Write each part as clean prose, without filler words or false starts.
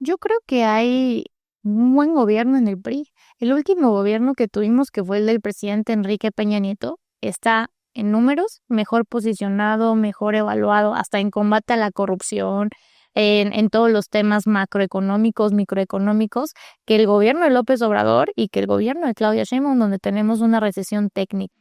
Yo creo que hay un buen gobierno en el PRI. El último gobierno que tuvimos, que fue el del presidente Enrique Peña Nieto, está en números mejor posicionado, mejor evaluado, hasta en combate a la corrupción, en todos los temas macroeconómicos, microeconómicos, que el gobierno de López Obrador y que el gobierno de Claudia Sheinbaum, donde tenemos una recesión técnica.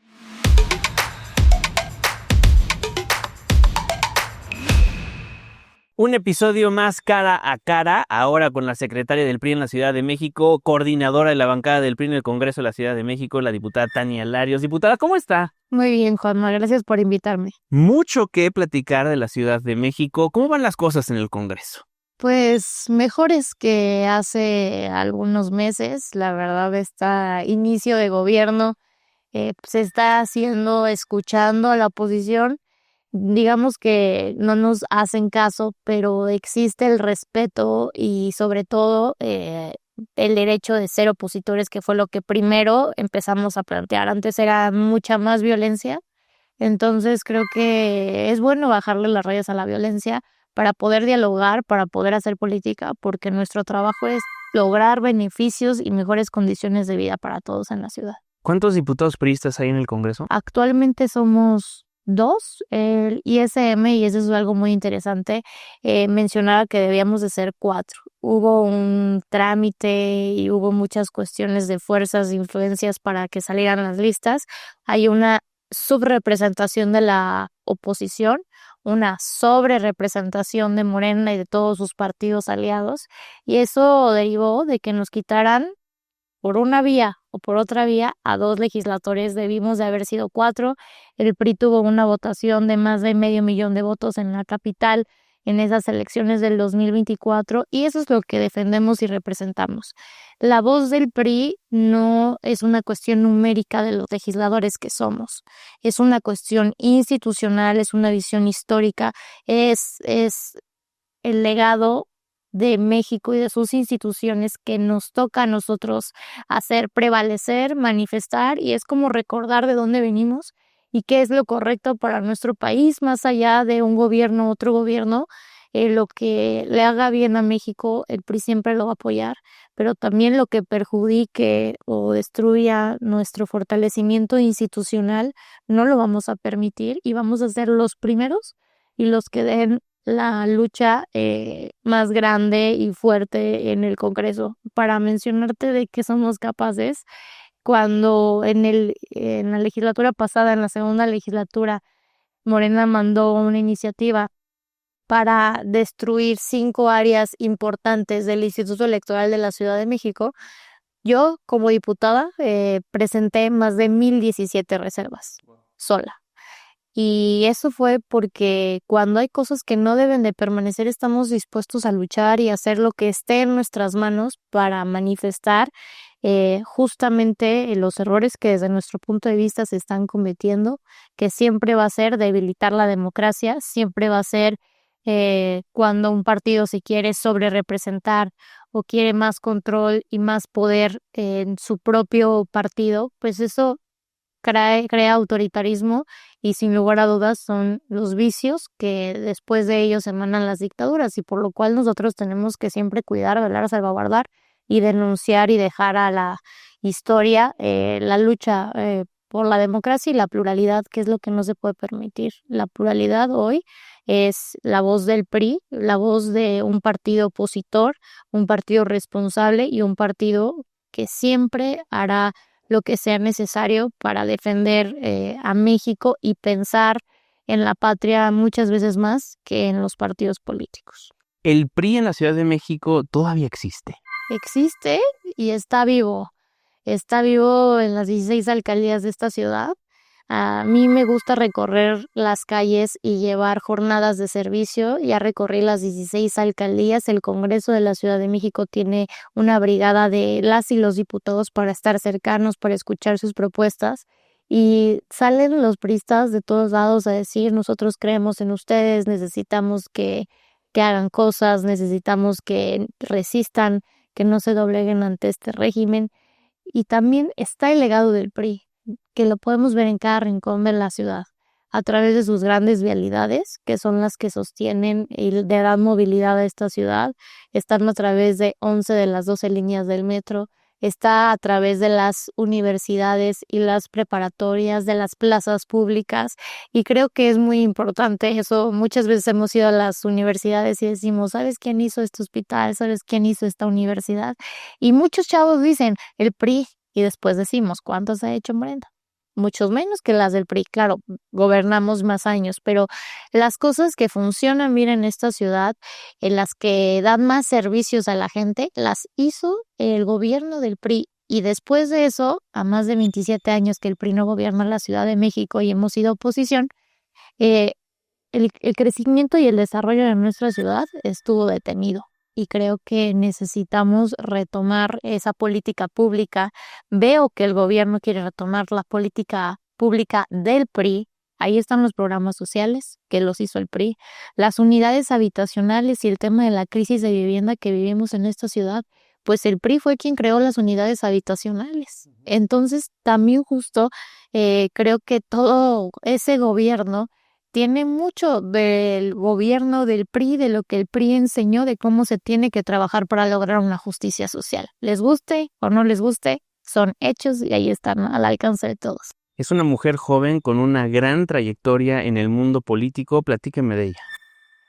Un episodio más cara a cara, ahora con la secretaria del PRI en la Ciudad de México, coordinadora de la bancada del PRI en el Congreso de la Ciudad de México, la diputada Tania Larios. Diputada, ¿cómo está? Muy bien, Juanma, gracias por invitarme. Mucho que platicar de la Ciudad de México. ¿Cómo van las cosas en el Congreso? Pues mejores que hace algunos meses, la verdad, este inicio de gobierno se está haciendo, escuchando a la oposición. Digamos que no nos hacen caso, pero existe el respeto y sobre todo el derecho de ser opositores, que fue lo que primero empezamos a plantear. Antes era mucha más violencia, entonces creo que es bueno bajarle las rayas a la violencia para poder dialogar, para poder hacer política, porque nuestro trabajo es lograr beneficios y mejores condiciones de vida para todos en la ciudad. ¿Cuántos diputados priistas hay en el Congreso? Actualmente somos dos, el ISM, y eso es algo muy interesante. Mencionaba que debíamos de ser cuatro. Hubo un trámite y hubo muchas cuestiones de fuerzas, de influencias para que salieran las listas. Hay una subrepresentación de la oposición, una sobrerepresentación de Morena y de todos sus partidos aliados, y eso derivó de que nos quitaran por una vía o por otra vía a dos legisladores. Debimos de haber sido cuatro. El PRI tuvo una votación de más de 500,000 de votos en la capital en esas elecciones del 2024, y eso es lo que defendemos y representamos. La voz del PRI no es una cuestión numérica de los legisladores que somos, es una cuestión institucional, es una visión histórica, es el legado de México y de sus instituciones que nos toca a nosotros hacer prevalecer, manifestar, y es como recordar de dónde venimos y qué es lo correcto para nuestro país, más allá de un gobierno, otro gobierno. Lo que le haga bien a México, el PRI siempre lo va a apoyar, pero también lo que perjudique o destruya nuestro fortalecimiento institucional, no lo vamos a permitir, y vamos a ser los primeros y los que den la lucha más grande y fuerte en el Congreso. Para mencionarte de qué somos capaces, cuando en la legislatura pasada, en la segunda legislatura, Morena mandó una iniciativa para destruir 5 áreas importantes del Instituto Electoral de la Ciudad de México, yo como diputada presenté más de 1,017 reservas sola. Y eso fue porque cuando hay cosas que no deben de permanecer, estamos dispuestos a luchar y hacer lo que esté en nuestras manos para manifestar justamente los errores que desde nuestro punto de vista se están cometiendo, que siempre va a ser debilitar la democracia, siempre va a ser cuando un partido se quiere sobrerepresentar o quiere más control y más poder en su propio partido, pues eso crea autoritarismo, y sin lugar a dudas son los vicios que después de ellos emanan las dictaduras, y por lo cual nosotros tenemos que siempre cuidar, velar, salvaguardar y denunciar y dejar a la historia la lucha por la democracia y la pluralidad, que es lo que no se puede permitir. La pluralidad hoy es la voz del PRI, la voz de un partido opositor, un partido responsable y un partido que siempre hará lo que sea necesario para defender a México y pensar en la patria muchas veces más que en los partidos políticos. ¿El PRI en la Ciudad de México todavía existe? Existe y está vivo. Está vivo en las 16 alcaldías de esta ciudad. A mí me gusta recorrer las calles y llevar jornadas de servicio. Ya recorrí las 16 alcaldías. El Congreso de la Ciudad de México tiene una brigada de las y los diputados para estar cercanos, para escuchar sus propuestas. Y salen los priistas de todos lados a decir: nosotros creemos en ustedes, necesitamos que hagan cosas, necesitamos que resistan, que no se dobleguen ante este régimen. Y también está el legado del PRI, que lo podemos ver en cada rincón de la ciudad. a través de sus grandes vialidades, que son las que sostienen y le dan movilidad a esta ciudad. Están a través de 11 de las 12 líneas del metro, está a través de las universidades y las preparatorias, de las plazas públicas, y creo que es muy importante eso. Muchas veces hemos ido a las universidades y decimos, ¿sabes quién hizo este hospital? ¿Sabes quién hizo esta universidad? Y muchos chavos dicen, el PRI, y después decimos, ¿cuántos ha hecho Morena? Muchos menos que las del PRI. Claro, gobernamos más años, pero las cosas que funcionan bien en esta ciudad, en las que dan más servicios a la gente, las hizo el gobierno del PRI. Y después de eso, a más de 27 años que el PRI no gobierna la Ciudad de México y hemos sido oposición, eh, el crecimiento y el desarrollo de nuestra ciudad estuvo detenido. Y creo que necesitamos retomar esa política pública. Veo que el gobierno quiere retomar la política pública del PRI. Ahí están los programas sociales que los hizo el PRI, las unidades habitacionales y el tema de la crisis de vivienda que vivimos en esta ciudad. Pues el PRI fue quien creó las unidades habitacionales. Entonces, también justo creo que todo ese gobierno tiene mucho del gobierno del PRI, de lo que el PRI enseñó, de cómo se tiene que trabajar para lograr una justicia social. Les guste o no les guste, son hechos y ahí están al alcance de todos. Es una mujer joven con una gran trayectoria en el mundo político. Platíqueme de ella.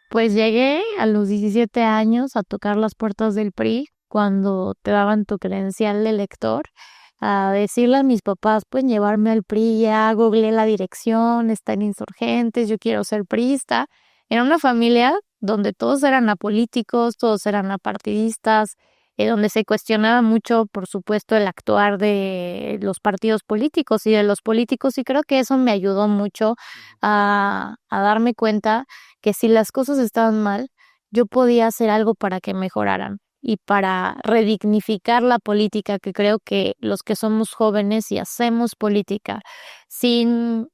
Pues llegué a los 17 años a tocar las puertas del PRI cuando te daban tu credencial de elector, a decirle a mis papás, pues llevarme al PRI, ya googleé la dirección, está en Insurgentes, yo quiero ser priista. Era una familia donde todos eran apolíticos, todos eran apartidistas, donde se cuestionaba mucho, por supuesto, el actuar de los partidos políticos y de los políticos, y creo que eso me ayudó mucho a darme cuenta que si las cosas estaban mal, yo podía hacer algo para que mejoraran y para redignificar la política, que creo que los que somos jóvenes y hacemos política sin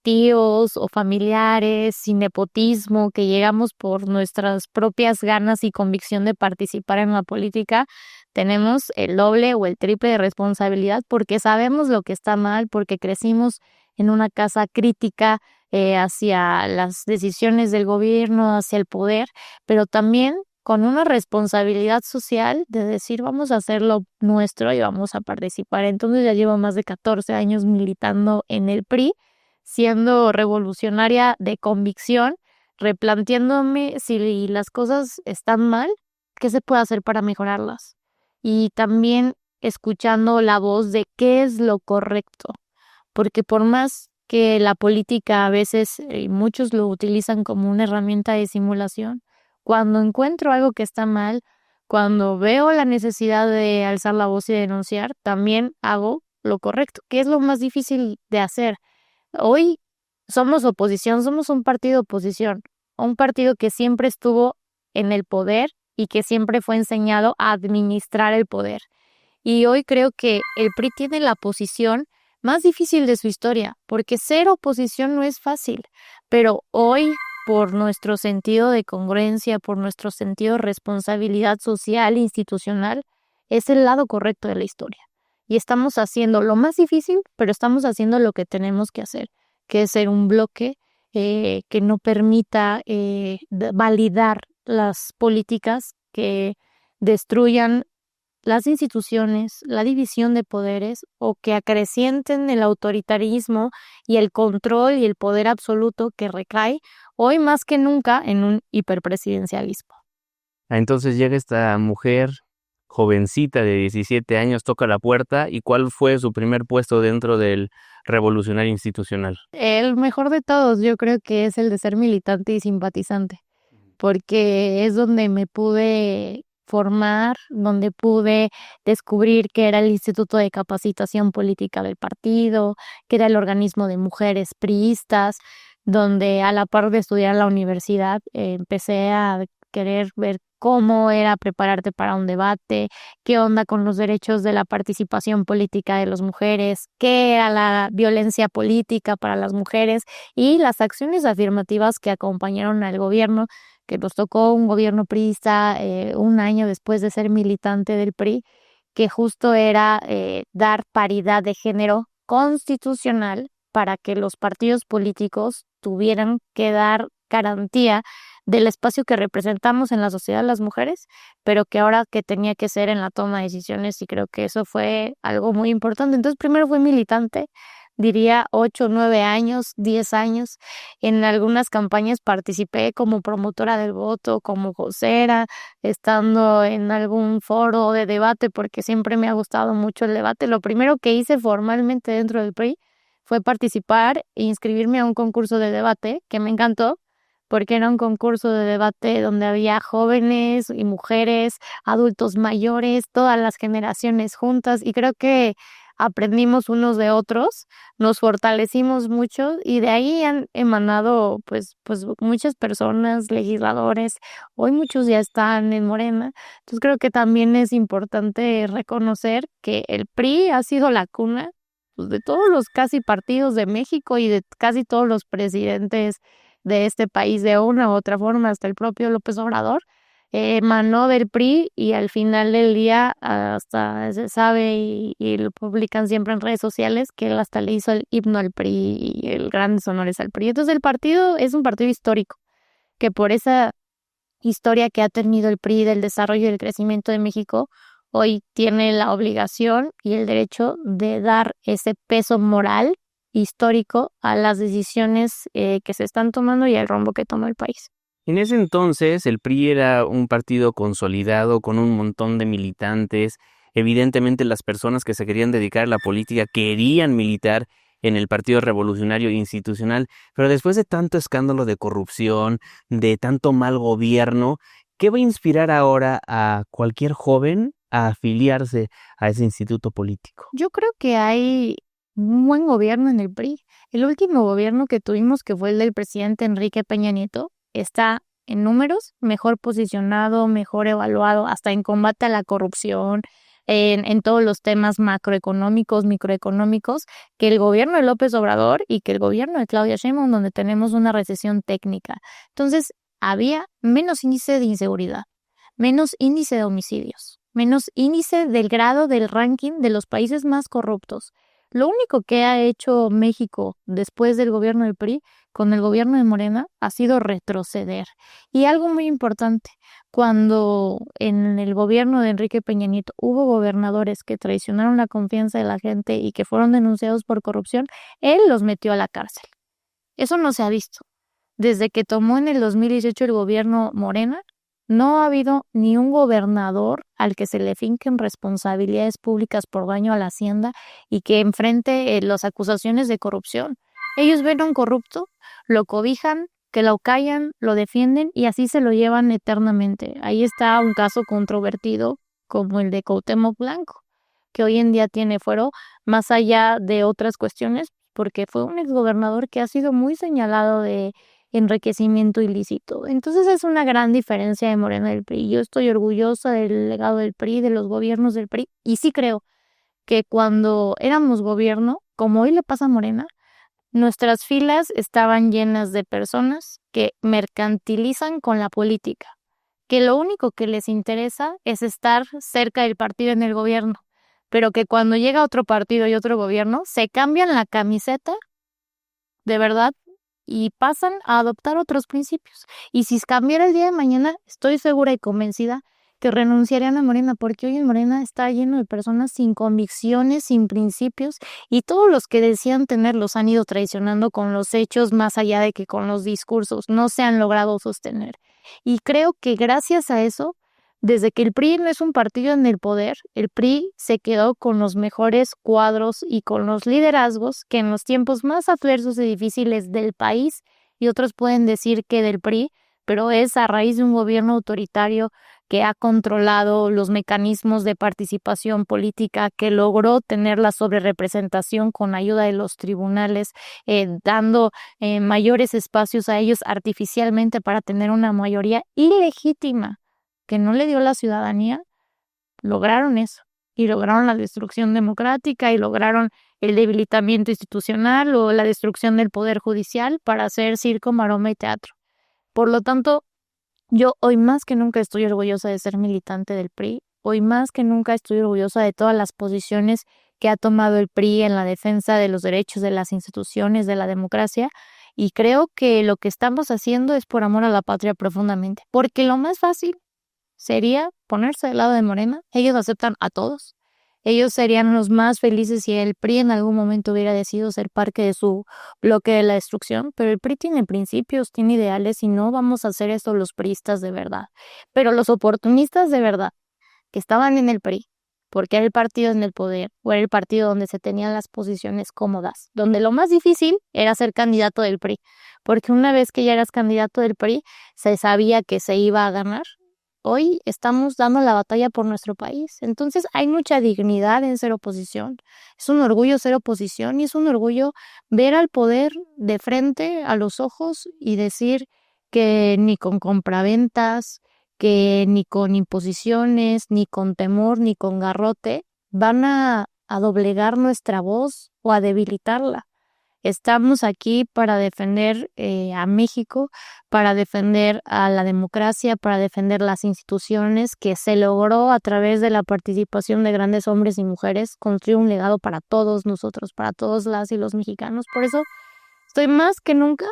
tíos o familiares, sin nepotismo, que llegamos por nuestras propias ganas y convicción de participar en la política, tenemos el doble o el triple de responsabilidad porque sabemos lo que está mal, porque crecimos en una casa crítica hacia las decisiones del gobierno, hacia el poder, pero también con una responsabilidad social de decir vamos a hacer lo nuestro y vamos a participar. Entonces ya llevo más de 14 años militando en el PRI, siendo revolucionaria de convicción, replanteándome si las cosas están mal, qué se puede hacer para mejorarlas. Y también escuchando la voz de qué es lo correcto, porque por más que la política a veces muchos lo utilizan como una herramienta de simulación, cuando encuentro algo que está mal, cuando veo la necesidad de alzar la voz y denunciar, también hago lo correcto, que es lo más difícil de hacer. Hoy somos oposición, somos un partido de oposición, un partido que siempre estuvo en el poder y que siempre fue enseñado a administrar el poder. Y hoy creo que el PRI tiene la posición más difícil de su historia, porque ser oposición no es fácil, pero hoy, por nuestro sentido de congruencia, por nuestro sentido de responsabilidad social e institucional, es el lado correcto de la historia. Y estamos haciendo lo más difícil, pero estamos haciendo lo que tenemos que hacer, que es ser un bloque que no permita validar las políticas que destruyan las instituciones, la división de poderes o que acrecienten el autoritarismo y el control y el poder absoluto que recae hoy más que nunca en un hiperpresidencialismo. Entonces llega esta mujer jovencita de 17 años, toca la puerta. ¿Y cuál fue su primer puesto dentro del revolucionario institucional? El mejor de todos yo creo que es el de ser militante y simpatizante, porque es donde me pude formar, donde pude descubrir que era el Instituto de Capacitación Política del partido, que era el organismo de mujeres priistas, donde a la par de estudiar en la universidad empecé a querer ver cómo era prepararte para un debate, qué onda con los derechos de la participación política de las mujeres, qué era la violencia política para las mujeres y las acciones afirmativas que acompañaron al gobierno, que nos tocó un gobierno priista un año después de ser militante del PRI, que justo era dar paridad de género constitucional para que los partidos políticos tuvieran que dar garantía del espacio que representamos en la sociedad las mujeres, pero que ahora que tenía que ser en la toma de decisiones, y creo que eso fue algo muy importante. Entonces, primero fui militante, diría 8, 9 años, 10 años. En algunas campañas participé como promotora del voto, como vocera, estando en algún foro de debate, porque siempre me ha gustado mucho el debate. Lo primero que hice formalmente dentro del PRI fue participar e inscribirme a un concurso de debate que me encantó, porque era un concurso de debate donde había jóvenes y mujeres, adultos mayores, todas las generaciones juntas, y creo que aprendimos unos de otros, nos fortalecimos mucho y de ahí han emanado pues muchas personas, legisladores. Hoy muchos ya están en Morena. Entonces creo que también es importante reconocer que el PRI ha sido la cuna, pues, de todos los casi partidos de México y de casi todos los presidentes de este país de una u otra forma, hasta el propio López Obrador, emanó del PRI, y al final del día hasta se sabe y lo publican siempre en redes sociales que él hasta le hizo el himno al PRI y el grandes honores al PRI. Entonces el partido es un partido histórico, que por esa historia que ha tenido el PRI del desarrollo y el crecimiento de México, hoy tiene la obligación y el derecho de dar ese peso moral histórico a las decisiones que se están tomando y al rumbo que toma el país. En ese entonces, el PRI era un partido consolidado con un montón de militantes. Evidentemente, las personas que se querían dedicar a la política querían militar en el Partido Revolucionario Institucional, pero después de tanto escándalo de corrupción, de tanto mal gobierno, ¿qué va a inspirar ahora a cualquier joven a afiliarse a ese instituto político? Yo creo que hay un buen gobierno en el PRI. El último gobierno que tuvimos, que fue el del presidente Enrique Peña Nieto, está en números mejor posicionado, mejor evaluado, hasta en combate a la corrupción, en todos los temas macroeconómicos, microeconómicos, que el gobierno de López Obrador y que el gobierno de Claudia Sheinbaum, donde tenemos una recesión técnica. Entonces, había menos índice de inseguridad, menos índice de homicidios, menos índice del grado del ranking de los países más corruptos. Lo único que ha hecho México después del gobierno del PRI con el gobierno de Morena ha sido retroceder. Y algo muy importante, cuando en el gobierno de Enrique Peña Nieto hubo gobernadores que traicionaron la confianza de la gente y que fueron denunciados por corrupción, él los metió a la cárcel. Eso no se ha visto. Desde que tomó en el 2018 el gobierno Morena, no ha habido ni un gobernador al que se le finquen responsabilidades públicas por daño a la hacienda y que enfrente las acusaciones de corrupción. Ellos ven a un corrupto, lo cobijan, que lo callan, lo defienden y así se lo llevan eternamente. Ahí está un caso controvertido como el de Cuauhtémoc Blanco, que hoy en día tiene fuero, más allá de otras cuestiones, porque fue un exgobernador que ha sido muy señalado de enriquecimiento ilícito. Entonces es una gran diferencia de Morena y del PRI. Yo estoy orgullosa del legado del PRI, de los gobiernos del PRI, y sí creo que cuando éramos gobierno, como hoy le pasa a Morena, nuestras filas estaban llenas de personas que mercantilizan con la política, que lo único que les interesa es estar cerca del partido en el gobierno, pero que cuando llega otro partido y otro gobierno, se cambian la camiseta, de verdad, y pasan a adoptar otros principios. Y si cambiara el día de mañana, estoy segura y convencida que renunciarían a Morena, porque hoy en Morena está lleno de personas sin convicciones, sin principios, y todos los que decían tenerlos han ido traicionando con los hechos más allá de que con los discursos. No se han logrado sostener. Y creo que gracias a eso, desde que el PRI no es un partido en el poder, el PRI se quedó con los mejores cuadros y con los liderazgos que en los tiempos más adversos y difíciles del país, y otros pueden decir que del PRI, pero es a raíz de un gobierno autoritario que ha controlado los mecanismos de participación política, que logró tener la sobrerepresentación con ayuda de los tribunales, dando mayores espacios a ellos artificialmente para tener una mayoría ilegítima que no le dio la ciudadanía. Lograron eso, y lograron la destrucción democrática, y lograron el debilitamiento institucional o la destrucción del poder judicial para hacer circo, maroma y teatro. Por lo tanto, yo hoy más que nunca estoy orgullosa de ser militante del PRI. hoy más que nunca estoy orgullosa de todas las posiciones que ha tomado el PRI en la defensa de los derechos de las instituciones, de la democracia, y creo que lo que estamos haciendo es por amor a la patria profundamente, porque lo más fácil sería ponerse del lado de Morena. Ellos aceptan a todos. Ellos serían los más felices si el PRI en algún momento hubiera decidido ser parte de su bloque de la destrucción, pero el PRI tiene principios, tiene ideales y no vamos a hacer eso los priistas de verdad. Pero los oportunistas de verdad que estaban en el PRI, porque era el partido en el poder o era el partido donde se tenían las posiciones cómodas, donde lo más difícil era ser candidato del PRI, porque una vez que ya eras candidato del PRI, se sabía que se iba a ganar. Hoy estamos dando la batalla por nuestro país. Entonces hay mucha dignidad en ser oposición. Es un orgullo ser oposición y es un orgullo ver al poder de frente a los ojos y decir que ni con compraventas, que ni con imposiciones, ni con temor, ni con garrote van a doblegar nuestra voz o a debilitarla. Estamos aquí para defender a México, para defender a la democracia, para defender las instituciones que se logró a través de la participación de grandes hombres y mujeres, construir un legado para todos nosotros, para todos las y los mexicanos. Por eso estoy más que nunca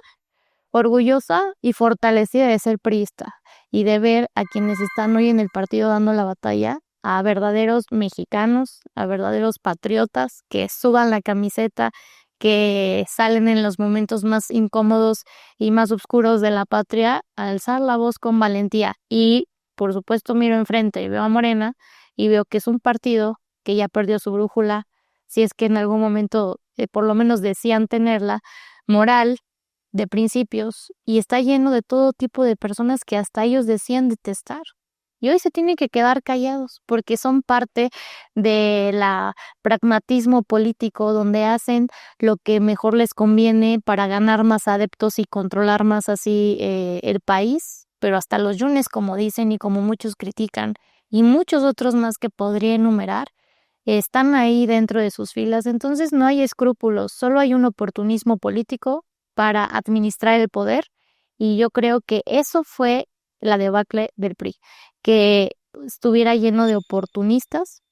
orgullosa y fortalecida de ser priista y de ver a quienes están hoy en el partido dando la batalla, a verdaderos mexicanos, a verdaderos patriotas que suban la camiseta, que salen en los momentos más incómodos y más oscuros de la patria a alzar la voz con valentía. Y, por supuesto, miro enfrente y veo a Morena y veo que es un partido que ya perdió su brújula, si es que en algún momento por lo menos decían tenerla, moral, de principios, y está lleno de todo tipo de personas que hasta ellos decían detestar. Y hoy se tienen que quedar callados porque son parte de la pragmatismo político donde hacen lo que mejor les conviene para ganar más adeptos y controlar más así el país, pero hasta los yunes, como dicen y como muchos critican, y muchos otros más que podría enumerar, están ahí dentro de sus filas. Entonces no hay escrúpulos, solo hay un oportunismo político para administrar el poder, y yo creo que eso fue la debacle del PRI, que estuviera lleno de oportunistas,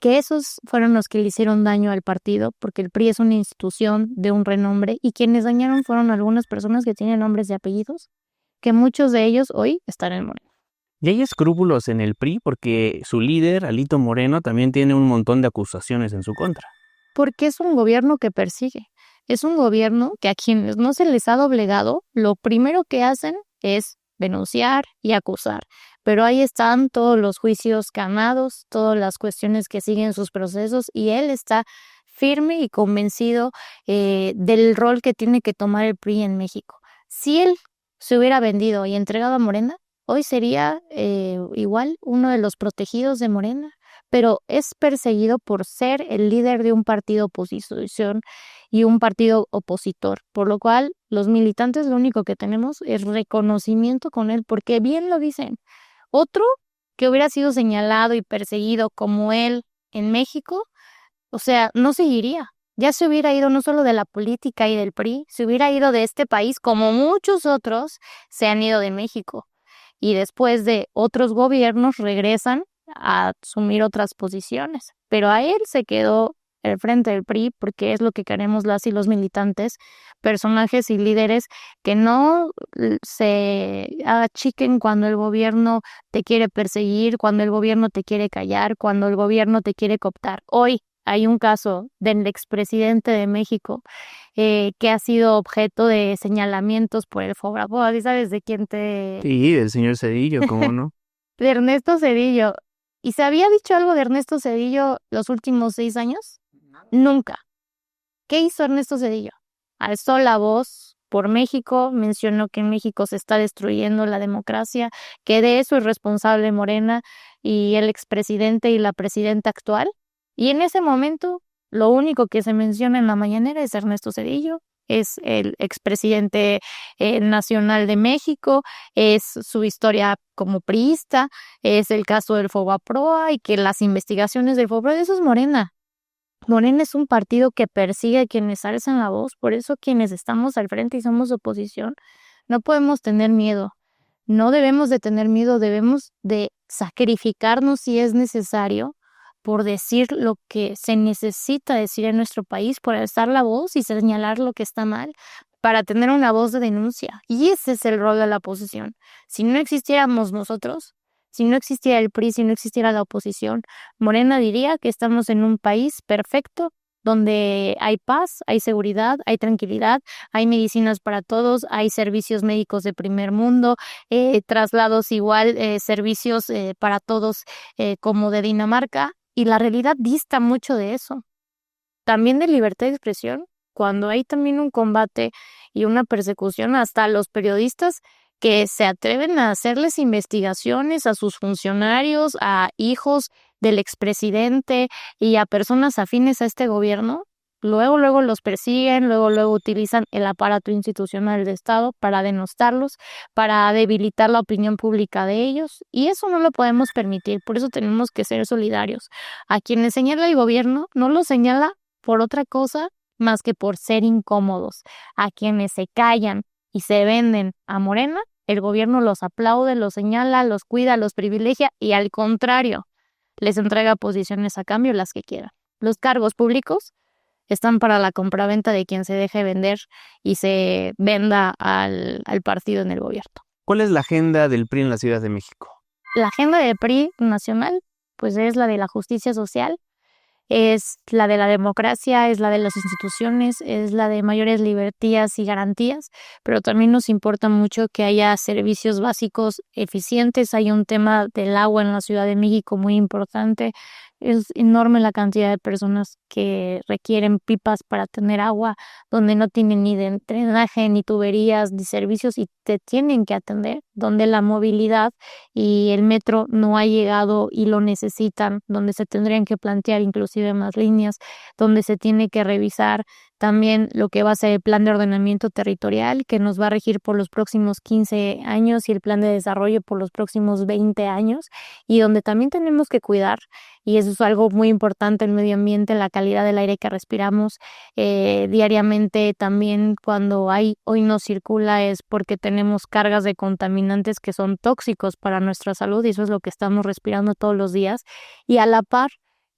que esos fueron los que le hicieron daño al partido, porque el PRI es una institución de un renombre y quienes dañaron fueron algunas personas que tienen nombres y apellidos, que muchos de ellos hoy están en Morena. Y hay escrúpulos en el PRI porque su líder, Alito Moreno, también tiene un montón de acusaciones en su contra. Porque es un gobierno que persigue, es un gobierno que a quienes no se les ha doblegado, lo primero que hacen es denunciar y acusar. Pero ahí están todos los juicios ganados, todas las cuestiones que siguen sus procesos y él está firme y convencido del rol que tiene que tomar el PRI en México. Si él se hubiera vendido y entregado a Morena, hoy sería igual uno de los protegidos de Morena, pero es perseguido por ser el líder de un partido oposición y un partido opositor, por lo cual los militantes lo único que tenemos es reconocimiento con él, porque bien lo dicen. Otro que hubiera sido señalado y perseguido como él en México, o sea, no seguiría. Ya se hubiera ido no solo de la política y del PRI, se hubiera ido de este país como muchos otros se han ido de México. Y después de otros gobiernos regresan a asumir otras posiciones. Pero a él se quedó el frente del PRI porque es lo que queremos las y los militantes, personajes y líderes que no se achiquen cuando el gobierno te quiere perseguir, cuando el gobierno te quiere callar, cuando el gobierno te quiere cooptar. Hoy hay un caso del expresidente de México que ha sido objeto de señalamientos por el Fobaproa. ¿Y sabes de quién te...? Sí, del señor Zedillo, ¿cómo no? De Ernesto Zedillo. ¿Y se había dicho algo de Ernesto Zedillo los últimos 6 años? Nunca. ¿Qué hizo Ernesto Zedillo? Alzó la voz por México, mencionó que en México se está destruyendo la democracia, que de eso es responsable Morena y el expresidente y la presidenta actual. Y en ese momento, lo único que se menciona en la mañanera es Ernesto Zedillo, es el expresidente nacional de México, es su historia como priista, es el caso del Fobaproa y que las investigaciones del Fobaproa, eso es Morena. Morena es un partido que persigue a quienes alzan la voz, por eso quienes estamos al frente y somos oposición, no podemos tener miedo, no debemos de tener miedo, debemos de sacrificarnos si es necesario por decir lo que se necesita decir en nuestro país, por alzar la voz y señalar lo que está mal, para tener una voz de denuncia. Y ese es el rol de la oposición. Si no existiéramos nosotros, si no existiera el PRI, si no existiera la oposición, Morena diría que estamos en un país perfecto, donde hay paz, hay seguridad, hay tranquilidad, hay medicinas para todos, hay servicios médicos de primer mundo, traslados igual, servicios para todos como de Dinamarca, y la realidad dista mucho de eso. También de libertad de expresión, cuando hay también un combate y una persecución hasta a los periodistas que se atreven a hacerles investigaciones a sus funcionarios, a hijos del expresidente y a personas afines a este gobierno, luego los persiguen, luego utilizan el aparato institucional de Estado para denostarlos, para debilitar la opinión pública de ellos, y eso no lo podemos permitir. Por eso tenemos que ser solidarios. A quienes señala el gobierno, no lo señala por otra cosa más que por ser incómodos. A quienes se callan y se venden a Morena, el gobierno los aplaude, los señala, los cuida, los privilegia y al contrario, les entrega posiciones a cambio, las que quieran. Los cargos públicos están para la compraventa de quien se deje vender y se venda al partido en el gobierno. ¿Cuál es la agenda del PRI en la Ciudad de México? La agenda del PRI nacional, pues es la de la justicia social, es la de la democracia, es la de las instituciones, es la de mayores libertades y garantías, pero también nos importa mucho que haya servicios básicos eficientes. Hay un tema del agua en la Ciudad de México muy importante. Es enorme la cantidad de personas que requieren pipas para tener agua, donde no tienen ni de drenaje, ni tuberías, ni servicios y te tienen que atender, donde la movilidad y el metro no ha llegado y lo necesitan, donde se tendrían que plantear inclusive más líneas, donde se tiene que revisar también lo que va a ser el plan de ordenamiento territorial que nos va a regir por los próximos 15 años y el plan de desarrollo por los próximos 20 años, y donde también tenemos que cuidar, y eso es algo muy importante, el medio ambiente, la calidad del aire que respiramos diariamente. También cuando hoy no circula es porque tenemos cargas de contaminantes que son tóxicos para nuestra salud, y eso es lo que estamos respirando todos los días, y a la par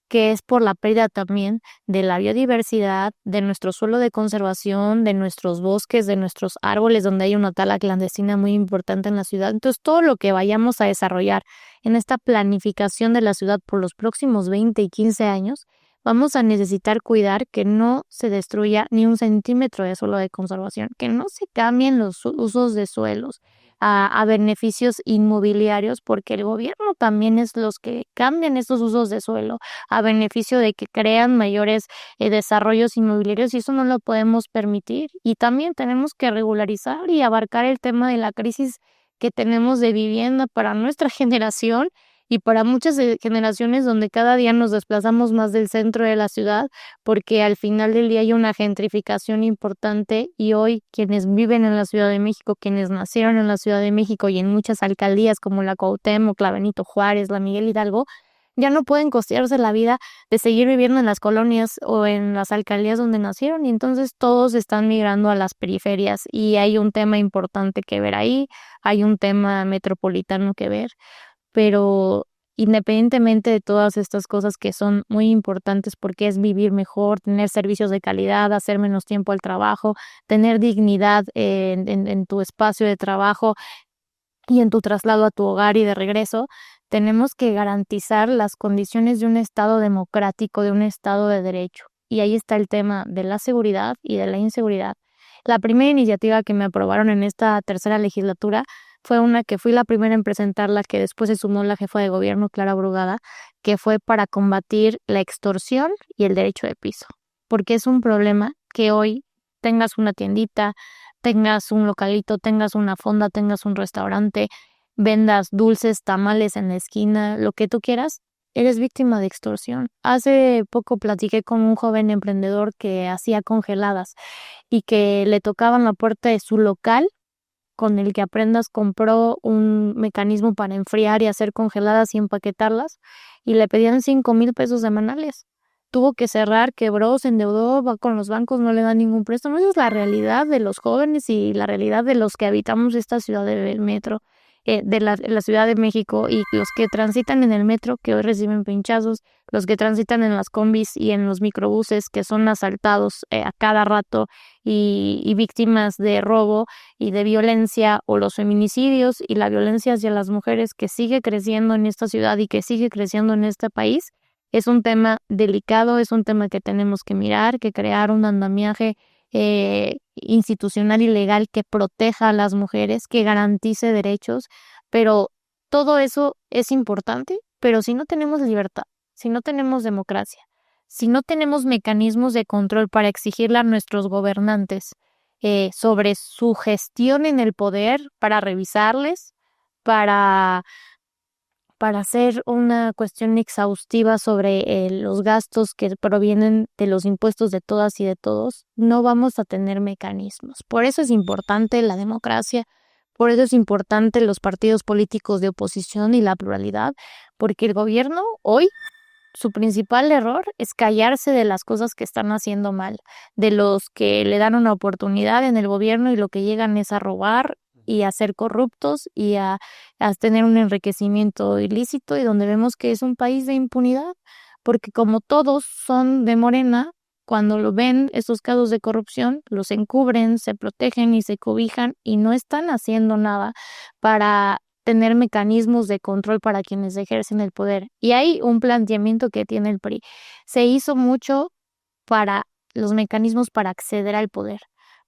que es por la pérdida también de la biodiversidad, de nuestro suelo de conservación, de nuestros bosques, de nuestros árboles, donde hay una tala clandestina muy importante en la ciudad. Entonces, todo lo que vayamos a desarrollar en esta planificación de la ciudad por los próximos 20 y 15 años, vamos a necesitar cuidar que no se destruya ni un centímetro de suelo de conservación, que no se cambien los usos de suelos a beneficios inmobiliarios, porque el gobierno también es los que cambian estos usos de suelo a beneficio de que crean mayores desarrollos inmobiliarios, y eso no lo podemos permitir. Y también tenemos que regularizar y abarcar el tema de la crisis que tenemos de vivienda para nuestra generación y para muchas generaciones donde cada día nos desplazamos más del centro de la ciudad, porque al final del día hay una gentrificación importante, y hoy quienes viven en la Ciudad de México, quienes nacieron en la Ciudad de México y en muchas alcaldías como la Cuauhtémoc, la Benito Juárez, la Miguel Hidalgo, ya no pueden costearse la vida de seguir viviendo en las colonias o en las alcaldías donde nacieron, y entonces todos están migrando a las periferias, y hay un tema importante que ver ahí, hay un tema metropolitano que ver. Pero independientemente de todas estas cosas que son muy importantes, porque es vivir mejor, tener servicios de calidad, hacer menos tiempo al trabajo, tener dignidad en tu espacio de trabajo y en tu traslado a tu hogar y de regreso, tenemos que garantizar las condiciones de un Estado democrático, de un Estado de derecho. Y ahí está el tema de la seguridad y de la inseguridad. La primera iniciativa que me aprobaron en esta tercera legislatura fue una que fui la primera en presentarla, que después se sumó la jefa de gobierno, Clara Brugada, que fue para combatir la extorsión y el derecho de piso. Porque es un problema que hoy tengas una tiendita, tengas un localito, tengas una fonda, tengas un restaurante, vendas dulces, tamales en la esquina, lo que tú quieras, eres víctima de extorsión. Hace poco platiqué con un joven emprendedor que hacía congeladas y que le tocaban la puerta de su local. Con el que aprendas compró un mecanismo para enfriar y hacer congeladas y empaquetarlas, y le pedían 5,000 pesos semanales. Tuvo que cerrar, quebró, se endeudó, va con los bancos, no le dan ningún préstamo. Esa es la realidad de los jóvenes y la realidad de los que habitamos esta ciudad del metro. de la Ciudad de México, y los que transitan en el metro, que hoy reciben pinchazos, los que transitan en las combis y en los microbuses, que son asaltados a cada rato y víctimas de robo y de violencia, o los feminicidios y la violencia hacia las mujeres, que sigue creciendo en esta ciudad y que sigue creciendo en este país. Es un tema delicado, es un tema que tenemos que mirar, que crear un andamiaje institucional y legal que proteja a las mujeres, que garantice derechos, pero todo eso es importante, pero si no tenemos libertad, si no tenemos democracia, si no tenemos mecanismos de control para exigirle a nuestros gobernantes sobre su gestión en el poder, para revisarles, para hacer una cuestión exhaustiva sobre los gastos que provienen de los impuestos de todas y de todos, no vamos a tener mecanismos. Por eso es importante la democracia, por eso es importante los partidos políticos de oposición y la pluralidad, porque el gobierno hoy, su principal error es callarse de las cosas que están haciendo mal, de los que le dan una oportunidad en el gobierno y lo que llegan es a robar y a ser corruptos y a tener un enriquecimiento ilícito, y donde vemos que es un país de impunidad, porque como todos son de Morena, cuando lo ven estos casos de corrupción, los encubren, se protegen y se cobijan y no están haciendo nada para tener mecanismos de control para quienes ejercen el poder. Y hay un planteamiento que tiene el PRI. Se hizo mucho para los mecanismos para acceder al poder,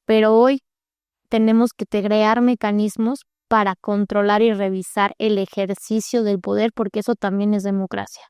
pero hoy tenemos que crear mecanismos para controlar y revisar el ejercicio del poder, porque eso también es democracia.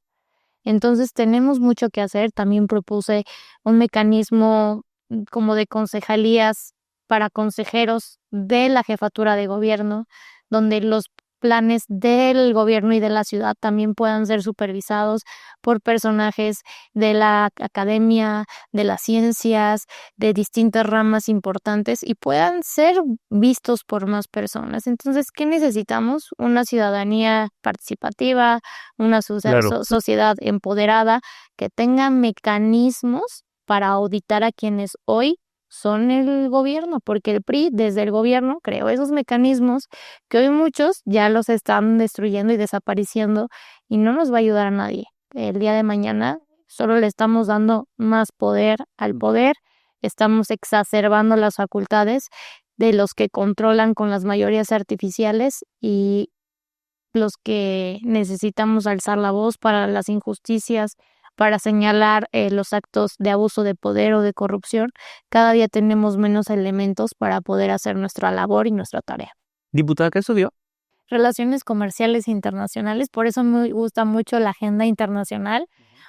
Entonces tenemos mucho que hacer. También propuse un mecanismo como de concejalías para consejeros de la jefatura de gobierno, donde los planes del gobierno y de la ciudad también puedan ser supervisados por personajes de la academia, de las ciencias, de distintas ramas importantes, y puedan ser vistos por más personas. Entonces, ¿qué necesitamos? Una ciudadanía participativa, una Claro. sociedad empoderada que tenga mecanismos para auditar a quienes hoy son el gobierno, porque el PRI desde el gobierno creó esos mecanismos que hoy muchos ya los están destruyendo y desapareciendo, y no nos va a ayudar a nadie. El día de mañana solo le estamos dando más poder al poder, estamos exacerbando las facultades de los que controlan con las mayorías artificiales, y los que necesitamos alzar la voz para las injusticias, para señalar los actos de abuso de poder o de corrupción, cada día tenemos menos elementos para poder hacer nuestra labor y nuestra tarea. Diputada, ¿qué estudió? Relaciones comerciales internacionales, por eso me gusta mucho la agenda internacional.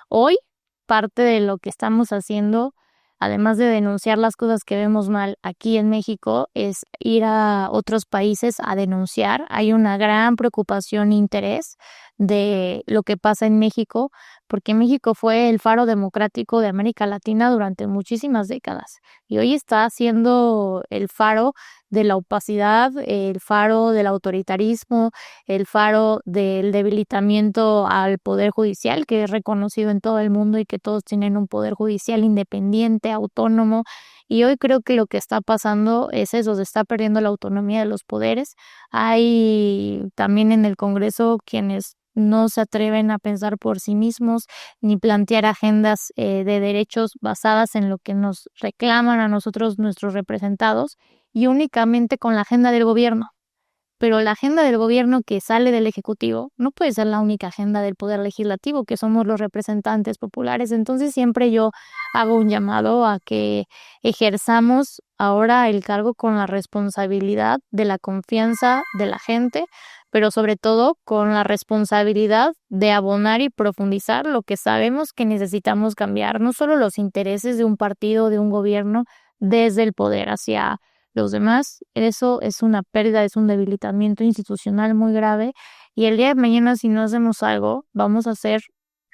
Hoy, parte de lo que estamos haciendo, además de denunciar las cosas que vemos mal aquí en México, es ir a otros países a denunciar. Hay una gran preocupación e interés de lo que pasa en México, porque México fue el faro democrático de América Latina durante muchísimas décadas, y hoy está siendo el faro de la opacidad, el faro del autoritarismo, el faro del debilitamiento al poder judicial, que es reconocido en todo el mundo y que todos tienen un poder judicial independiente, autónomo. Y hoy creo que lo que está pasando es eso, se está perdiendo la autonomía de los poderes. Hay también en el Congreso quienes no se atreven a pensar por sí mismos ni plantear agendas de derechos basadas en lo que nos reclaman a nosotros nuestros representados, y únicamente con la agenda del gobierno. Pero la agenda del gobierno que sale del Ejecutivo no puede ser la única agenda del Poder Legislativo, que somos los representantes populares. Entonces siempre yo hago un llamado a que ejerzamos ahora el cargo con la responsabilidad de la confianza de la gente, pero sobre todo con la responsabilidad de abonar y profundizar lo que sabemos que necesitamos cambiar, no solo los intereses de un partido, de un gobierno, desde el poder hacia los demás. Eso es una pérdida, es un debilitamiento institucional muy grave, y el día de mañana, si no hacemos algo, vamos a ser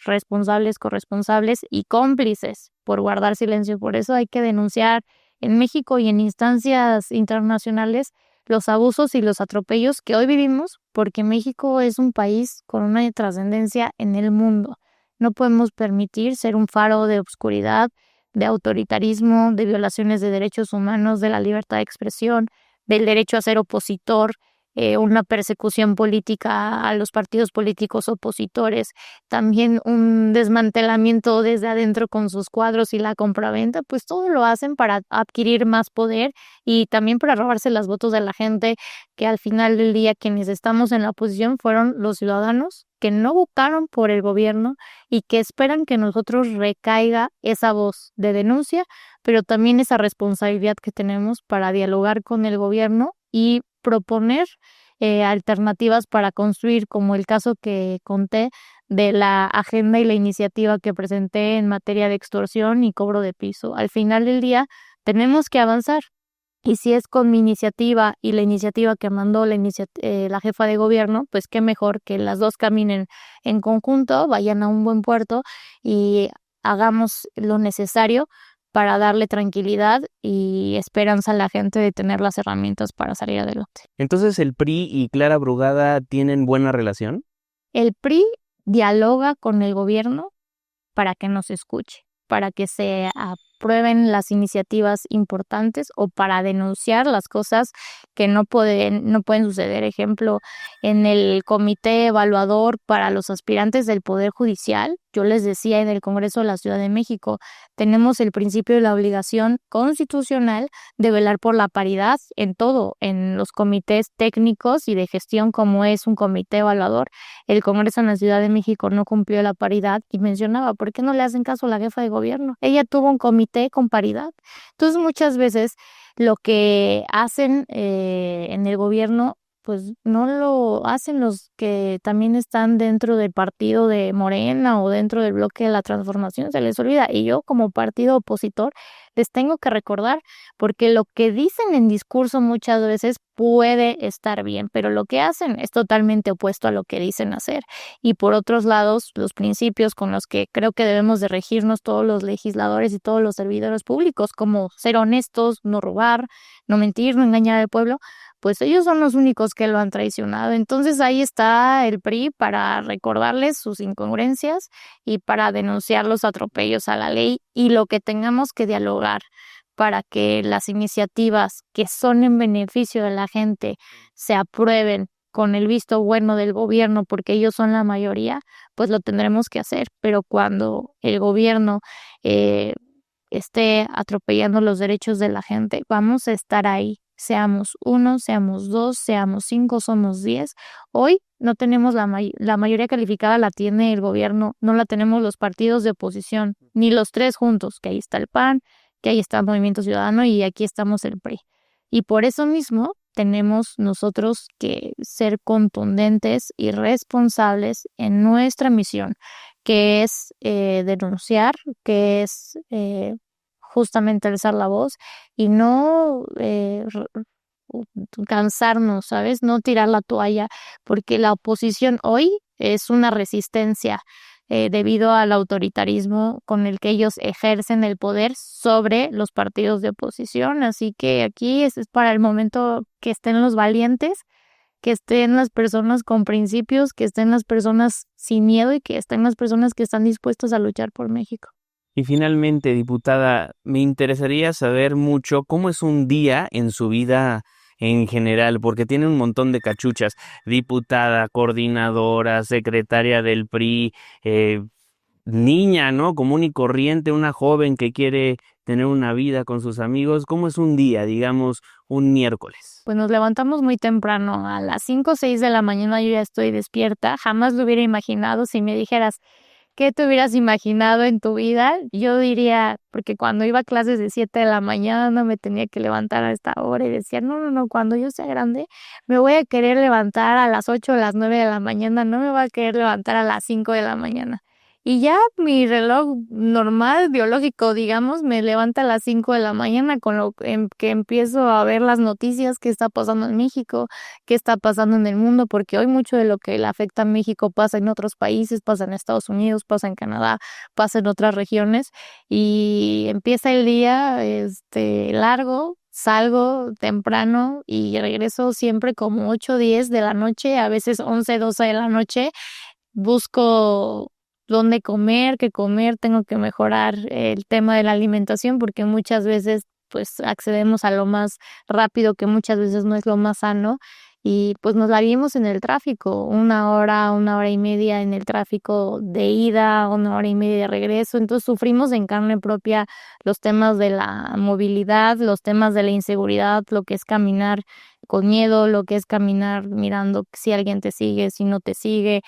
responsables, corresponsables y cómplices por guardar silencio. Por eso hay que denunciar en México y en instancias internacionales los abusos y los atropellos que hoy vivimos, porque México es un país con una trascendencia en el mundo. No podemos permitir ser un faro de oscuridad, de autoritarismo, de violaciones de derechos humanos, de la libertad de expresión, del derecho a ser opositor una persecución política a los partidos políticos opositores, también un desmantelamiento desde adentro con sus cuadros y la compraventa, pues todo lo hacen para adquirir más poder y también para robarse los votos de la gente, que al final del día quienes estamos en la oposición fueron los ciudadanos que no votaron por el gobierno y que esperan que nosotros recaiga esa voz de denuncia, pero también esa responsabilidad que tenemos para dialogar con el gobierno y proponer alternativas para construir, como el caso que conté de la agenda y la iniciativa que presenté en materia de extorsión y cobro de piso. Al final del día tenemos que avanzar. Y si es con mi iniciativa y la iniciativa que mandó la jefa de gobierno, pues qué mejor que las dos caminen en conjunto, vayan a un buen puerto y hagamos lo necesario para darle tranquilidad y esperanza a la gente de tener las herramientas para salir adelante. Entonces, ¿el PRI y Clara Brugada tienen buena relación? El PRI dialoga con el gobierno para que nos escuche, para que se aprueben las iniciativas importantes o para denunciar las cosas que no pueden suceder. Ejemplo, en el comité evaluador para los aspirantes del Poder Judicial, yo les decía en el Congreso de la Ciudad de México, tenemos el principio de la obligación constitucional de velar por la paridad en todo, en los comités técnicos y de gestión como es un comité evaluador. El Congreso en la Ciudad de México no cumplió la paridad y mencionaba, ¿por qué no le hacen caso a la jefa de gobierno? Ella tuvo un comité con paridad. Entonces muchas veces lo que hacen en el gobierno pues no lo hacen los que también están dentro del partido de Morena o dentro del bloque de la transformación, se les olvida. Y yo como partido opositor les tengo que recordar, porque lo que dicen en discurso muchas veces puede estar bien, pero lo que hacen es totalmente opuesto a lo que dicen hacer. Y por otros lados, los principios con los que creo que debemos de regirnos todos los legisladores y todos los servidores públicos, como ser honestos, no robar, no mentir, no engañar al pueblo, pues ellos son los únicos que lo han traicionado. Entonces ahí está el PRI para recordarles sus incongruencias y para denunciar los atropellos a la ley y lo que tengamos que dialogar para que las iniciativas que son en beneficio de la gente se aprueben con el visto bueno del gobierno, porque ellos son la mayoría, pues lo tendremos que hacer. Pero cuando el gobierno esté atropellando los derechos de la gente, vamos a estar ahí. Seamos uno, seamos dos, seamos 5, somos 10. Hoy no tenemos la mayoría calificada, la tiene el gobierno, no la tenemos los partidos de oposición, ni los tres juntos, que ahí está el PAN, que ahí está el Movimiento Ciudadano y aquí estamos el PRI. Y por eso mismo tenemos nosotros que ser contundentes y responsables en nuestra misión, que es denunciar, que es justamente alzar la voz y no cansarnos, ¿sabes? No tirar la toalla, porque la oposición hoy es una resistencia debido al autoritarismo con el que ellos ejercen el poder sobre los partidos de oposición. Así que aquí es para el momento que estén los valientes, que estén las personas con principios, que estén las personas sin miedo y que estén las personas que están dispuestas a luchar por México. Y finalmente, diputada, me interesaría saber mucho cómo es un día en su vida en general, porque tiene un montón de cachuchas: diputada, coordinadora, secretaria del PRI, niña, ¿no? Común y corriente, una joven que quiere tener una vida con sus amigos. ¿Cómo es un día, digamos, un miércoles? Pues nos levantamos muy temprano, a las 5 o 6 de la mañana yo ya estoy despierta. Jamás lo hubiera imaginado. Si me dijeras, ¿qué te hubieras imaginado en tu vida? Yo diría, porque cuando iba a clases de 7 de la mañana me tenía que levantar a esta hora y decía, no, cuando yo sea grande me voy a querer levantar a las 8 o las 9 de la mañana, no me voy a querer levantar a las 5 de la mañana. Y ya mi reloj normal, biológico, digamos, me levanta a las 5 de la mañana con lo que empiezo a ver las noticias, qué está pasando en México, qué está pasando en el mundo, porque hoy mucho de lo que le afecta a México pasa en otros países, pasa en Estados Unidos, pasa en Canadá, pasa en otras regiones y empieza el día largo. Salgo temprano y regreso siempre como 8 o 10 de la noche, a veces 11, 12 de la noche. Busco dónde comer, qué comer, tengo que mejorar el tema de la alimentación porque muchas veces pues accedemos a lo más rápido que muchas veces no es lo más sano y pues nos la vimos en el tráfico, 1 hora y media en el tráfico de ida, 1 hora y media de regreso. Entonces sufrimos en carne propia los temas de la movilidad, los temas de la inseguridad, lo que es caminar con miedo, lo que es caminar mirando si alguien te sigue, si no te sigue,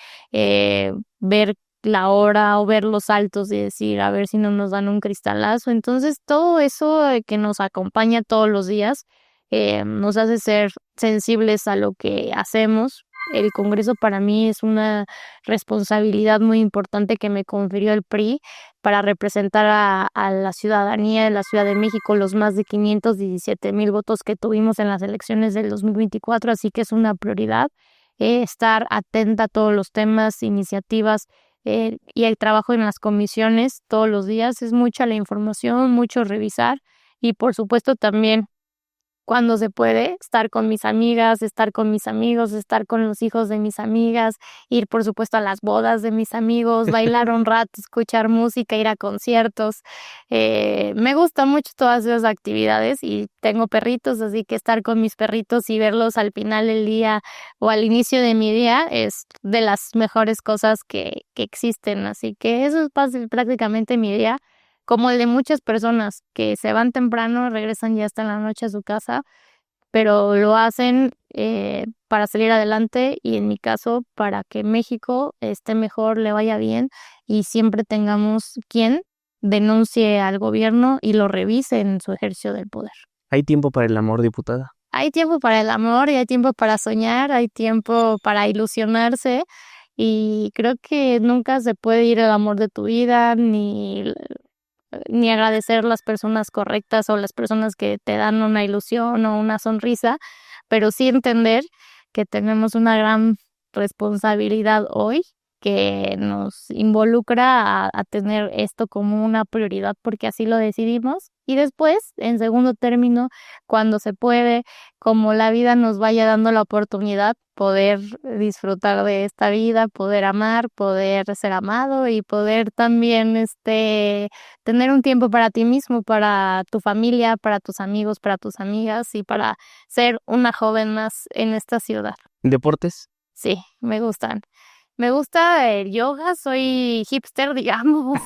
ver la hora o ver los altos y decir a ver si no nos dan un cristalazo. Entonces todo eso que nos acompaña todos los días nos hace ser sensibles a lo que hacemos. El Congreso para mí es una responsabilidad muy importante que me confirió el PRI para representar a la ciudadanía de la Ciudad de México, los más de 517,000 votos que tuvimos en las elecciones del 2024, así que es una prioridad estar atenta a todos los temas, iniciativas y el trabajo en las comisiones todos los días. Es mucha la información, mucho revisar y por supuesto también cuando se puede, estar con mis amigas, estar con mis amigos, estar con los hijos de mis amigas, ir por supuesto a las bodas de mis amigos, bailar un rato, escuchar música, ir a conciertos. Me gustan mucho todas esas actividades y tengo perritos, así que estar con mis perritos y verlos al final del día o al inicio de mi día es de las mejores cosas que existen. Así que eso es prácticamente mi día como el de muchas personas que se van temprano, regresan ya hasta en la noche a su casa, pero lo hacen para salir adelante y en mi caso para que México esté mejor, le vaya bien y siempre tengamos quien denuncie al gobierno y lo revise en su ejercicio del poder. ¿Hay tiempo para el amor, diputada? Hay tiempo para el amor y hay tiempo para soñar, hay tiempo para ilusionarse y creo que nunca se puede ir el amor de tu vida ni agradecer las personas correctas o las personas que te dan una ilusión o una sonrisa, pero sí entender que tenemos una gran responsabilidad hoy que nos involucra a tener esto como una prioridad porque así lo decidimos. Y después, en segundo término, cuando se puede, como la vida nos vaya dando la oportunidad, poder disfrutar de esta vida, poder amar, poder ser amado y poder también tener un tiempo para ti mismo, para tu familia, para tus amigos, para tus amigas y para ser una joven más en esta ciudad. ¿Deportes? Sí, me gustan. Me gusta el yoga, soy hipster, digamos.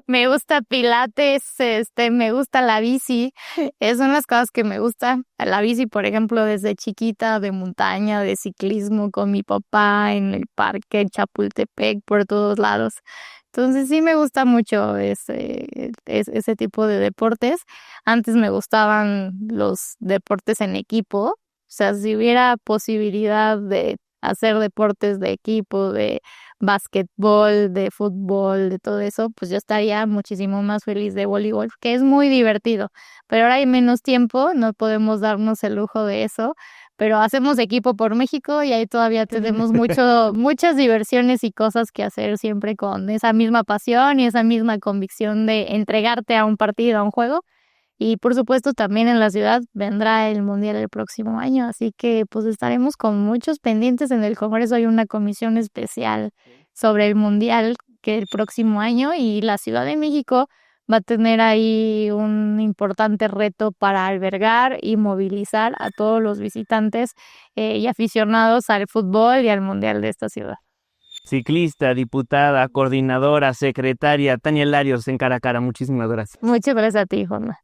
Me gusta pilates, me gusta la bici. Esas son las cosas que me gustan. La bici, por ejemplo, desde chiquita, de montaña, de ciclismo con mi papá en el parque, en Chapultepec, por todos lados. Entonces sí me gusta mucho ese tipo de deportes. Antes me gustaban los deportes en equipo. O sea, si hubiera posibilidad de hacer deportes de equipo, de básquetbol, de fútbol, de todo eso, pues yo estaría muchísimo más feliz de voleibol, que es muy divertido. Pero ahora hay menos tiempo, no podemos darnos el lujo de eso, pero hacemos equipo por México y ahí todavía tenemos muchas diversiones y cosas que hacer siempre con esa misma pasión y esa misma convicción de entregarte a un partido, a un juego. Y por supuesto también en la ciudad vendrá el Mundial el próximo año, así que pues estaremos con muchos pendientes. En el Congreso hay una comisión especial sobre el Mundial que el próximo año y la Ciudad de México va a tener ahí un importante reto para albergar y movilizar a todos los visitantes y aficionados al fútbol y al Mundial de esta ciudad. Ciclista, diputada, coordinadora, secretaria, Tania Larios en Cara a Cara. Muchísimas gracias. Muchas gracias a ti, Juanma.